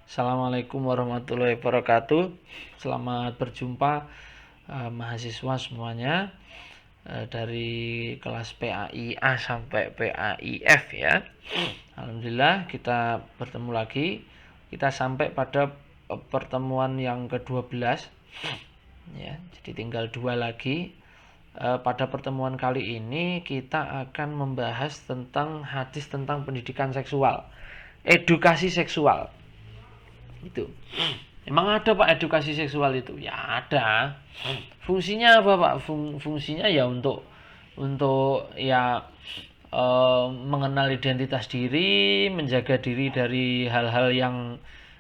Assalamualaikum warahmatullahi wabarakatuh. Selamat berjumpa mahasiswa semuanya dari kelas PAI A sampai PAI F ya. Alhamdulillah kita bertemu lagi. Kita sampai pada pertemuan yang ke-12 ya. Jadi tinggal 2 lagi. Pada pertemuan kali ini kita akan membahas tentang hadis tentang pendidikan seksual, edukasi seksual. Itu emang ada Pak edukasi seksual itu? Ya ada. Fungsinya apa Pak? Fungsinya ya untuk ya mengenal identitas diri, menjaga diri dari hal-hal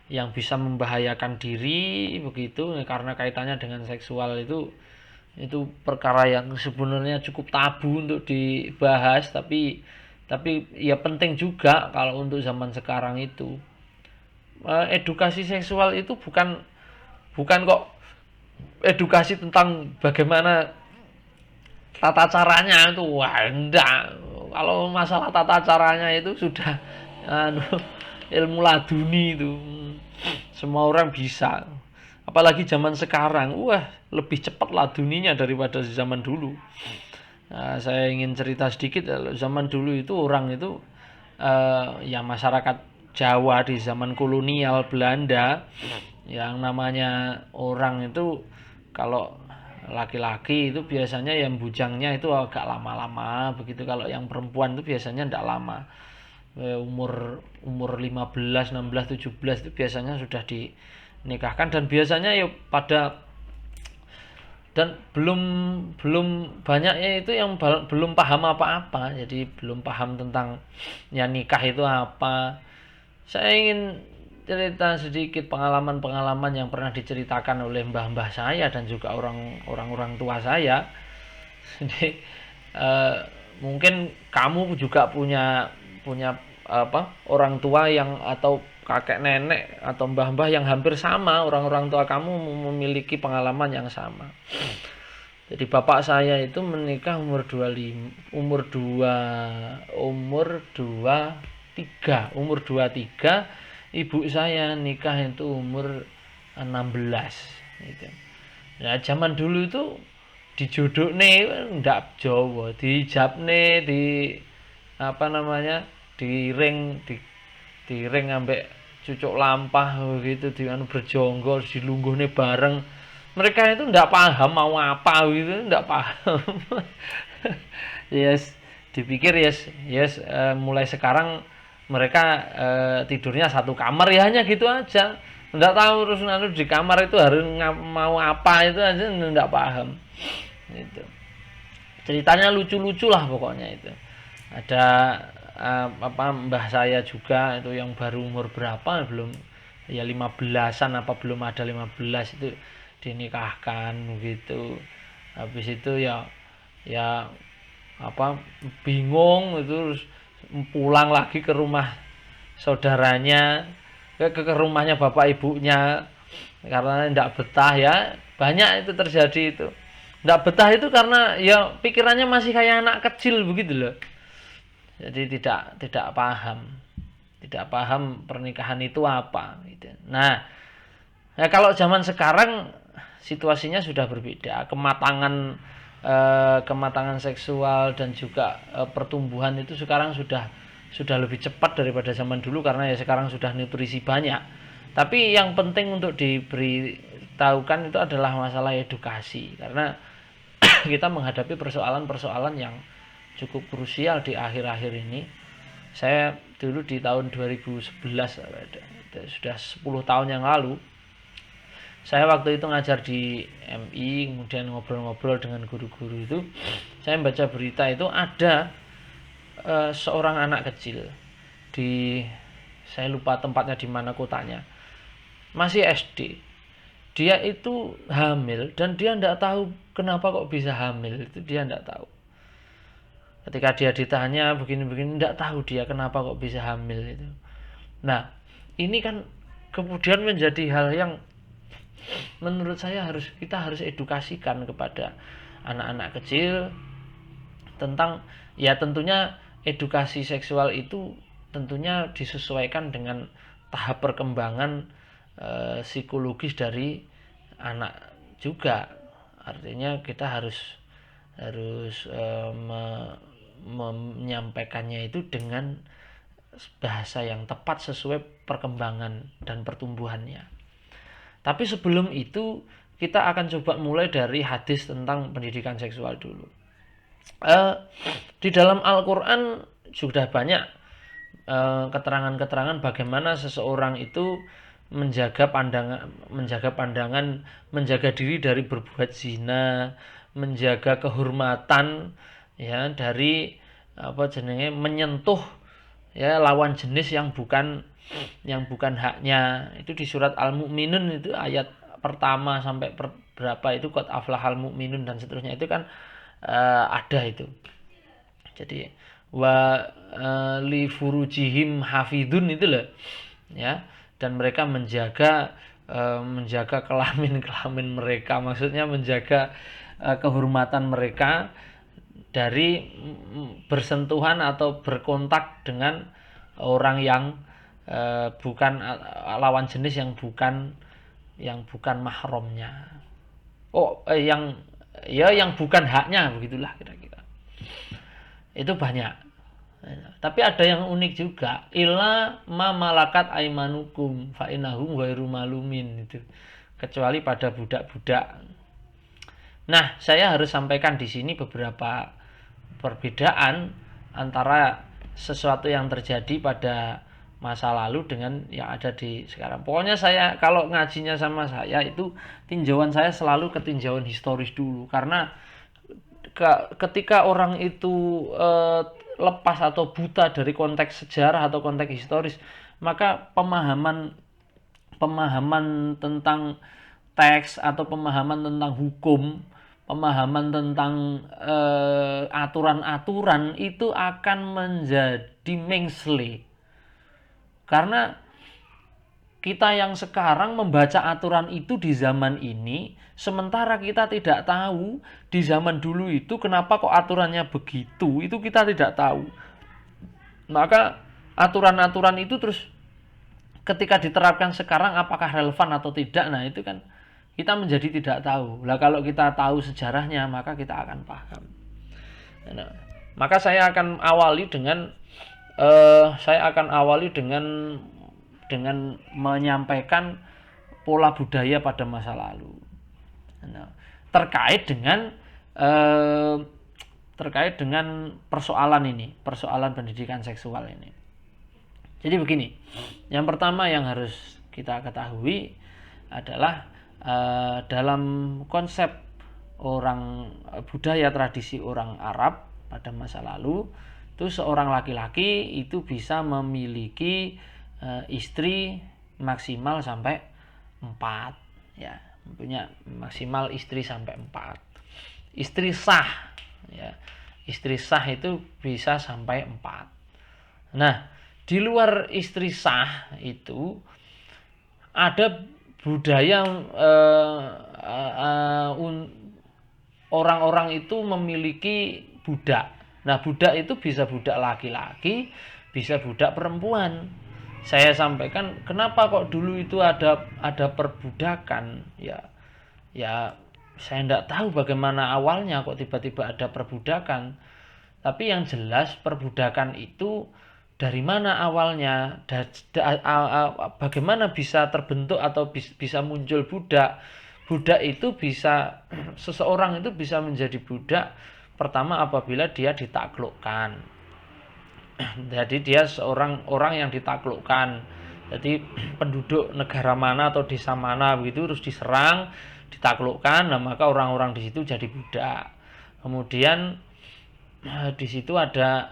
yang bisa membahayakan diri begitu, karena kaitannya dengan seksual itu perkara yang sebenarnya cukup tabu untuk dibahas, tapi ya penting juga kalau untuk zaman sekarang itu. Edukasi seksual itu bukan kok edukasi tentang bagaimana tata caranya itu. Wah, enggak. Kalau masalah tata caranya itu sudah ilmu laduni itu. Semua orang bisa. Apalagi zaman sekarang, wah, lebih cepat laduninya daripada zaman dulu. Nah, saya ingin cerita sedikit. Zaman dulu itu orang itu ya masyarakat Jawa di zaman kolonial Belanda, yang namanya orang itu kalau laki-laki itu biasanya yang bujangnya itu agak lama-lama begitu, kalau yang perempuan itu biasanya tidak lama. Umur 15, 16, 17 itu biasanya sudah dinikahkan, dan biasanya ya belum belum banyaknya itu yang belum paham apa-apa, jadi belum paham tentang ya nikah itu apa. Saya ingin cerita sedikit pengalaman-pengalaman yang pernah diceritakan oleh mbah-mbah saya dan juga orang-orang tua saya. Jadi mungkin kamu juga punya punya orang tua yang atau kakek nenek atau mbah-mbah yang hampir sama, orang-orang tua kamu memiliki pengalaman yang sama. Jadi bapak saya itu menikah umur 25, umur 23, ibu saya nikah itu umur 16 gitu. Nah, zaman dulu itu dijodohne ndak Jawa, dijabne di di ring ambek cucuk lampah gitu, di berjonggol dilungguhne bareng. Mereka itu ndak paham mau apa gitu, ndak paham. Yes, dipikir mulai sekarang mereka tidurnya satu kamar ya, hanya gitu aja. Nggak tahu terus di kamar itu harus mau apa, itu aja nggak paham. Itu ceritanya lucu-lucu lah pokoknya itu. Ada mbah saya juga itu yang baru umur berapa, belum ya 15-an apa belum ada 15 itu dinikahkan gitu. Habis itu ya bingung itu, terus pulang lagi ke rumah saudaranya, ke rumahnya bapak ibunya, karena tidak betah ya. Banyak itu terjadi itu. Tidak betah itu karena ya pikirannya masih kayak anak kecil begitu loh. Jadi tidak paham pernikahan itu apa gitu. Nah, kalau zaman sekarang situasinya sudah berbeda. Kematangan seksual dan juga pertumbuhan itu sekarang sudah lebih cepat daripada zaman dulu, karena ya sekarang sudah nutrisi banyak. Tapi yang penting untuk diberitahukan itu adalah masalah edukasi, karena kita menghadapi persoalan-persoalan yang cukup krusial di akhir-akhir ini. Saya dulu di tahun 2011, sudah 10 tahun yang lalu, saya waktu itu ngajar di MI, kemudian ngobrol-ngobrol dengan guru-guru itu, saya baca berita itu ada seorang anak kecil di, saya lupa tempatnya di mana kotanya, masih SD. Dia itu hamil dan dia tidak tahu kenapa kok bisa hamil, itu dia tidak tahu. Ketika dia ditanya begini-begini, tidak tahu dia kenapa kok bisa hamil itu. Nah, ini kan kemudian menjadi hal yang menurut saya kita harus edukasikan kepada anak-anak kecil tentang, ya tentunya edukasi seksual itu tentunya disesuaikan dengan tahap perkembangan psikologis dari anak juga. Artinya kita harus menyampaikannya itu dengan bahasa yang tepat sesuai perkembangan dan pertumbuhannya. Tapi sebelum itu kita akan coba mulai dari hadis tentang pendidikan seksual dulu. Di dalam Al-Quran sudah banyak keterangan-keterangan bagaimana seseorang itu menjaga pandangan, menjaga diri dari berbuat zina, menjaga kehormatan ya dari menyentuh ya lawan jenis yang bukan haknya. Itu di surat Al-Mu'minun itu ayat pertama sampai berapa itu qad aflahal mu'minun dan seterusnya itu kan ada itu. Jadi wa li furujihim hafidun itu loh ya, dan mereka menjaga kelamin mereka, maksudnya menjaga kehormatan mereka dari bersentuhan atau berkontak dengan orang yang bukan lawan jenis yang bukan mahramnya. Yang bukan haknya, begitulah kira-kira. Itu banyak. Tapi ada yang unik juga, illa ma malakat aimanukum fa innahum ghairu malumin itu. Kecuali pada budak-budak. Nah, saya harus sampaikan di sini beberapa perbedaan antara sesuatu yang terjadi pada masa lalu dengan yang ada di sekarang. Pokoknya saya kalau ngajinya sama saya itu tinjauan saya selalu ke tinjauan historis dulu, karena ketika orang itu lepas atau buta dari konteks sejarah atau konteks historis, maka pemahaman tentang teks atau pemahaman tentang hukum, pemahaman tentang aturan-aturan itu akan menjadi mengsle. Karena kita yang sekarang membaca aturan itu di zaman ini, sementara kita tidak tahu di zaman dulu itu kenapa kok aturannya begitu, itu kita tidak tahu. Maka aturan-aturan itu terus ketika diterapkan sekarang apakah relevan atau tidak, nah itu kan kita menjadi tidak tahu. Lah kalau kita tahu sejarahnya maka kita akan paham. Nah, maka saya akan awali dengan menyampaikan pola budaya pada masa lalu. Nah, terkait dengan persoalan pendidikan seksual ini. Jadi begini, yang pertama yang harus kita ketahui adalah dalam konsep budaya tradisi orang Arab pada masa lalu, itu seorang laki-laki itu bisa memiliki istri maksimal sampai 4 ya, punya maksimal istri sampai 4. Istri sah ya, istri sah itu bisa sampai 4. Nah, di luar istri sah itu ada budaya orang-orang itu memiliki budak. Nah, budak itu bisa budak laki-laki, bisa budak perempuan. Saya sampaikan kenapa kok dulu itu ada perbudakan ya saya tidak tahu bagaimana awalnya kok tiba-tiba ada perbudakan, tapi yang jelas perbudakan itu dari mana awalnya, bagaimana bisa terbentuk atau bisa muncul budak itu bisa, seseorang itu bisa menjadi budak pertama apabila dia ditaklukkan. Jadi dia seorang orang yang ditaklukkan. Jadi penduduk negara mana atau desa mana begitu terus diserang, ditaklukkan, nah maka orang-orang di situ jadi budak. Kemudian di situ ada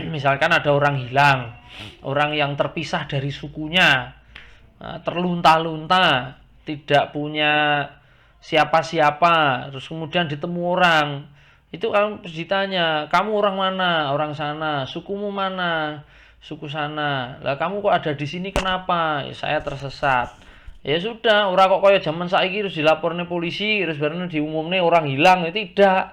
misalkan ada orang hilang, orang yang terpisah dari sukunya, terlunta-lunta, tidak punya siapa-siapa, terus kemudian ditemu orang, itu kan ditanya, kamu orang mana? Orang sana. Sukumu mana? Suku sana. Lah kamu kok ada di sini kenapa? Ya, saya tersesat. Ya sudah, orang kok kaya zaman saiki terus dilaporne polisi, terus bareng diumumne orang hilang, itu tidak.